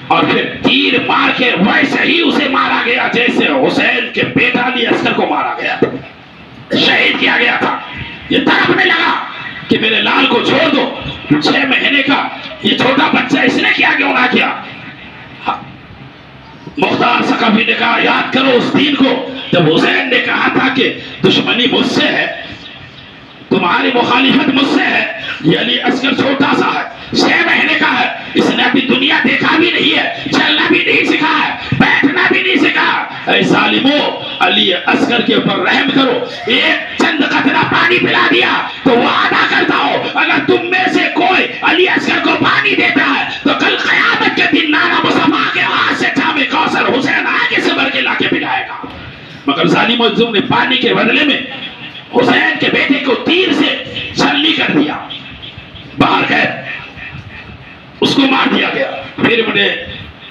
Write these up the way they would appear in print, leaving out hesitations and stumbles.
اور پھر تیر مار کے ویسے ہی اسے مارا گیا جیسے حسین کے بیٹا علی اصغر کو مارا گیا تھا، شہید کیا گیا تھا۔ یہ تڑپنے لگا کہ میرے لال کو چھوڑ دو، 6 مہینے کا یہ چھوٹا بچہ اس نے کیا کیوں نہ کیا۔ مختار ثقفی نے کہا یاد کرو اس دن کو جب حسین نے کہا تھا کہ دشمنی مجھ سے ہے، تمہاری مخالفت مجھ سے ہے، یہ علی اصغر چھوٹا سا ہے، 6 مہینے کا ہے، اس نے ابھی دنیا دیکھا بھی نہیں ہے، چلنا بھی نہیں سکھا ہے، بیٹھنا بھی نہیں سکھا۔ اے ظالمو، علی اصغر کے اوپر رحم کرو، ایک چند قطرہ پانی پلا دیا تو وعدہ کرتا ہو اگر تم میں سے کوئی علی اصغر کو پانی دیتا ہے تو کل قیامت کے دن نانا مصطفیٰ کے ہاتھ سے جام کوثر حسین آگے سے بھر کے لا کے پلائے گا۔ مگر ظالموں نے پانی کے بدلے میں حسین کے بیٹے کو تیر سے چھلنی کر دیا، باہر گئے، اس کو مار دیا گیا۔ پھر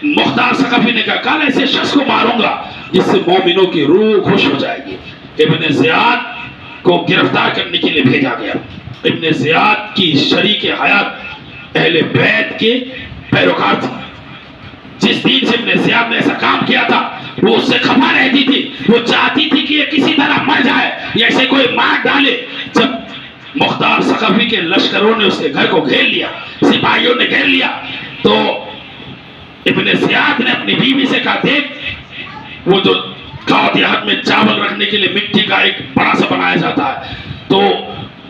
مختار ثقفی نے کہا کل ایسے شخص کو ماروں گا جس سے مومنوں کی روح خوش ہو جائے گی۔ ابن زیاد کو گرفتار کرنے کے لیے بھیجا گیا۔ ابن زیاد کی شریک حیات اہل بیت کے پیروکار تھے۔ جس دن سے ابن زیاد نے ایسا کام کیا تھا وہ اس سے خفا رہتی تھی، وہ چاہتی تھی کہ یہ کسی طرح مر جائے یا اسے کوئی مار ڈالے۔ جب مختار ثقفی کے لشکروں نے اس کے گھر کو گھیر لیا، سپاہیوں نے گھیر لیا، تو ابن زیاد نے اپنی بیوی سے کہا دیکھ وہ جو گاؤں دیہات میں چاول رکھنے کے لیے مٹی کا ایک بڑا سا بنایا جاتا ہے، تو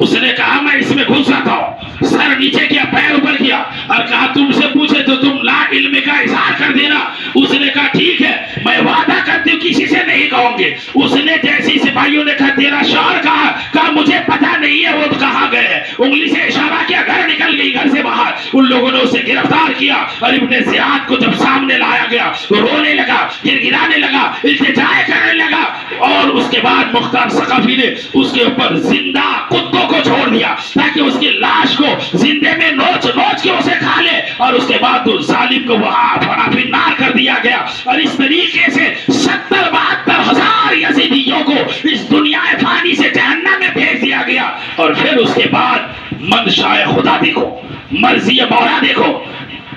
اس نے کہا میں اس میں گھس جاتا ہوں، سر نیچے کیا پیر اوپر کیا اور کہا تم سے پوچھے تو تم لا علم کا اظہار کر دینا۔ اس نے کہا ٹھیک ہے میں وعدہ کرتی ہوں کسی سے نہیں کہوں گے۔ اس نے جیسی سپاہیوں نے کہا تیرا شوہر کہا مجھے پتہ نہیں ہے وہ کہاں گئے، انگلی سے اشارہ کیا، گھر نکل گئی، گھر سے باہر۔ ان لوگوں نے اسے گرفتار کیا اور ابن زیاد کو جب سامنے لایا گیا وہ رونے لگا، گڑگڑانے لگا، التجا کرنے لگا، اور اس کے بعد مختار ثقفی نے اس کے اوپر زندہ کتوں کو چھوڑ دیا تاکہ اس کی لاش کو زندے میں نوچ نوچ کے اسے کھا لے، اور اس کے بعد اس ظالم کو وہاں بڑا پھنار کر دیا گیا۔ اور اس طریقے سے 70-72 ہزار یزیدیوں کو اس دنیا فانی سے جہنم میں بھیج دیا گیا۔ اور پھر اس کے بعد منشاء خدا دیکھو، مرضی مولا دیکھو،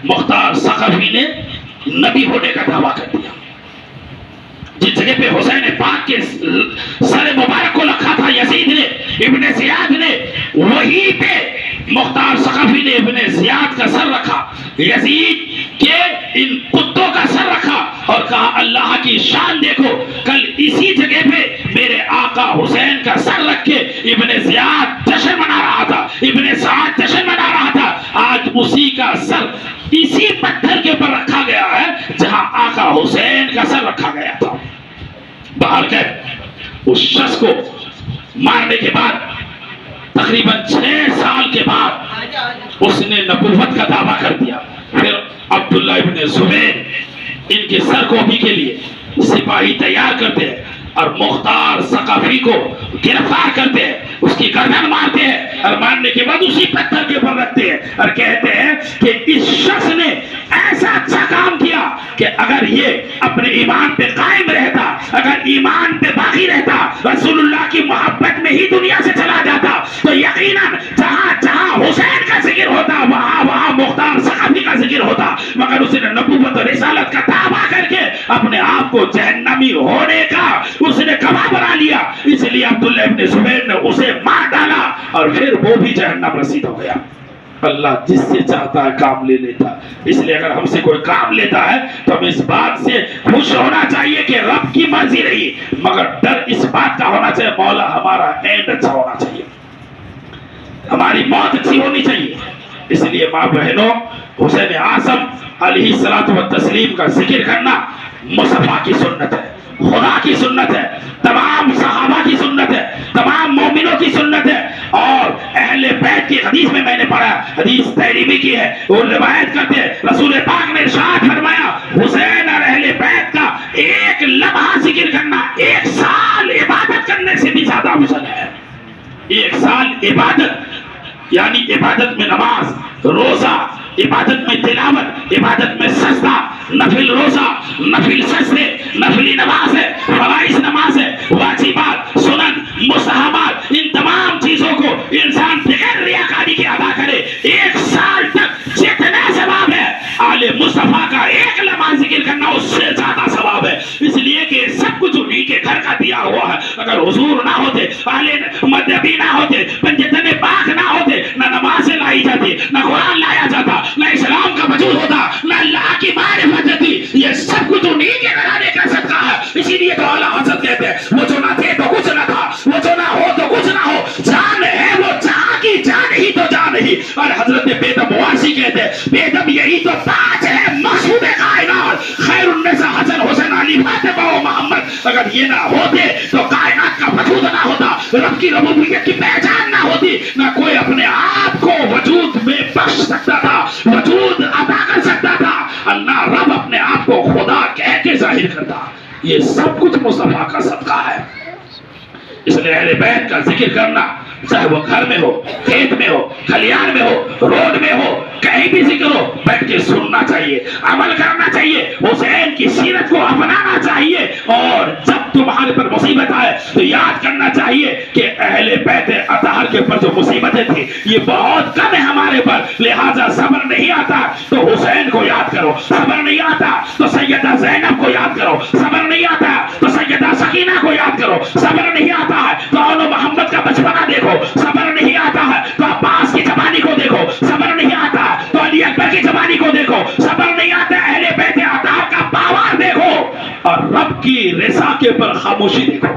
مختار ثقفی نے نبی ہونے کا دعویٰ کر دیا۔ جس جگہ پہ حسین پاک کے سر مبارک کو رکھا تھا یزید نے، ابن زیاد نے، وہی پہ مختار ثقفی نے ابن زیاد کا سر رکھا، یزید کے ان کتوں کا سر رکھا، اور کہا اللہ کی شان دیکھو، کل اسی جگہ پہ میرے آقا حسین کا سر رکھ کے ابن زیاد جشن منا رہا تھا، ابن سعد جشن منا رہا تھا، آج اسی کا سر اسی پتھر کے اوپر رکھا گیا ہے جہاں آقا حسین کا سر رکھا گیا تھا۔ باہر گئے، اس شخص کو مارنے کے بعد تقریباً 6 سال کے بعد اس نے نبوت کا دعویٰ کر دیا۔ پھر عبداللہ ابن زبیر ان کے سرکوبی کے لیے سپاہی تیار کرتے ہیں اور مختار ثقفی کو گرفتار کرتے ہیں، اس کی گردن مارتے ہیں، اور مارنے کے بعد اسی پتھر کے اوپر رکھتے ہیں اور کہتے ہیں کہ اس شخص نے ایسا اچھا کام کیا کہ اگر یہ اپنے ایمان پہ قائم رہتا، اگر ایمان پہ باقی رہتا، رسول اللہ کی محبت میں ہی دنیا سے چلا جاتا، تو یقیناً جہاں جہاں حسین کا ذکر ہوتا وہاں وہاں مختار ثقفی کا ذکر ہوتا۔ مگر اس نے نبوت اور رسالت کا دعویٰ کر کے اپنے آپ کو جہنمی ہونے کا اس نے گواہ بنا لیا، اس لیے عبداللہ ابن زبیر نے اسے مار ڈالا اور پھر وہ بھی جہنم رسید ہو گیا۔ اللہ جس سے چاہتا ہے کام لے لیتا، اس لیے اگر ہم سے کوئی کام لیتا ہے تو ہمیں اس بات سے خوش ہونا چاہیے کہ رب کی مرضی رہی، مگر ڈر اس بات کا ہونا چاہیے مولا ہمارا اینڈ اچھا ہونا چاہیے، ہماری موت اچھی ہونی چاہیے۔ اس لیے ماں بہنوں، حسین اعظم علیہ الصلوۃ والتسلیم کا ذکر کرنا مصطفیٰ کی سنت ہے، خدا کی سنت ہے، تمام صحابہ کی سنت ہے، تمام مومنوں کی سنت ہے۔ اور اہل بیت کی حدیث میں نے پڑھا، حدیث تحریمی کی ہے، وہ روایت کرتے ہیں رسول پاک نے ارشاد فرمایا حسین اور اہل بیت کا ایک لمحہ ذکر کرنا 1 سال عبادت کرنے سے بھی زیادہ افضل ہے۔ 1 سال عبادت یعنی عبادت میں نماز، روزہ، عبادت میں تلاوت، عبادت میں سجدہ، نفل روزہ، نفل سجدے، نفلی نماز ہے، فرائض نماز ہے، واجبات، سنن، مستحبات، ان تمام چیزوں کو انسان بغیر ریاکاری کے ادا کرے، 1 سال تک جتنا ثواب ہے آل مصطفیٰ کا ایک لمحہ ذکر کرنا اس سے زیادہ ثواب ہے، اس لیے کہ سب کچھ انہی کے گھر کا دیا ہوا ہے۔ اگر حضور نہ ہوتے، اہل مدنی نہ ہوتے، پنجتن پاک نہ ہوتے، نہ نمازیں لائی جاتی، نہ قرآن لایا جاتا، نہ اسلام کا وجود ہوتا، نہ اللہ کی معرفت ہوتی۔ یہ سب کچھ انہی کے گھرانے کا صدقہ ہے۔ اسی لیے تو اعلیٰ حضرت کہتے ہیں وہ جو نہ تھے تو کچھ نہ تھا، وہ جو نہ ہو تو کچھ نہ ہو، جان ہے وہ جہاں کی جان ہی تو جان ہی۔ اور حضرت بیدم واسی کہتے ہیں بیدم یہی تو تاج ہے مقصود کائنات، خیر النساء حسن حسین علی فاطمہ و محمد۔ اگر یہ نہ ہوتے تو کائنات کا وجود نہ ہوتا، رب کی ربوبیت کی پہچان نہ ہوتی، نہ کوئی اپنے آپ کو وجود میں بخش سکتا تھا، وجود عطا کر سکتا تھا، اللہ رب اپنے آپ کو خدا کہہ کے ظاہر کرتا۔ یہ سب کچھ مصطفیٰ کا صدقہ ہے۔ اس لیے اہل بیت کا ذکر کرنا، چاہے وہ گھر میں ہو، کھیت میں ہو، کھلیان میں ہو، روڈ میں ہو، کہیں بھی ذکر ہو، بیٹھ کے سننا چاہیے، عمل کرنا چاہیے، حسین کی سیرت کو اپنانا چاہیے، اور جب تمہارے پر مصیبت آئے تو یاد کرنا چاہیے کہ اہل بیت اطہر کے پر جو مصیبتیں تھیں یہ بہت کم ہے ہمارے پر، لہٰذا صبر نہیں آتا تو حسین کو یاد کرو، صبر نہیں آتا تو سیدہ زینب کو یاد کرو، صبر نہیں آتا تو سیدہ سکینہ کو یاد کرو، صبر نہیں آتا ہے تو اول محمد کا بچپنا دیکھو، صبر نہیں آتا ہے تو عباس کی جوانی کو دیکھو، صبر نہیں آتا تو علی اکبر کی جوانی کو دیکھو، صبر نہیں آتا اہل بیت اطہر کا پاور دیکھو، اور رب کی رضا کے پر خاموشی دیکھو۔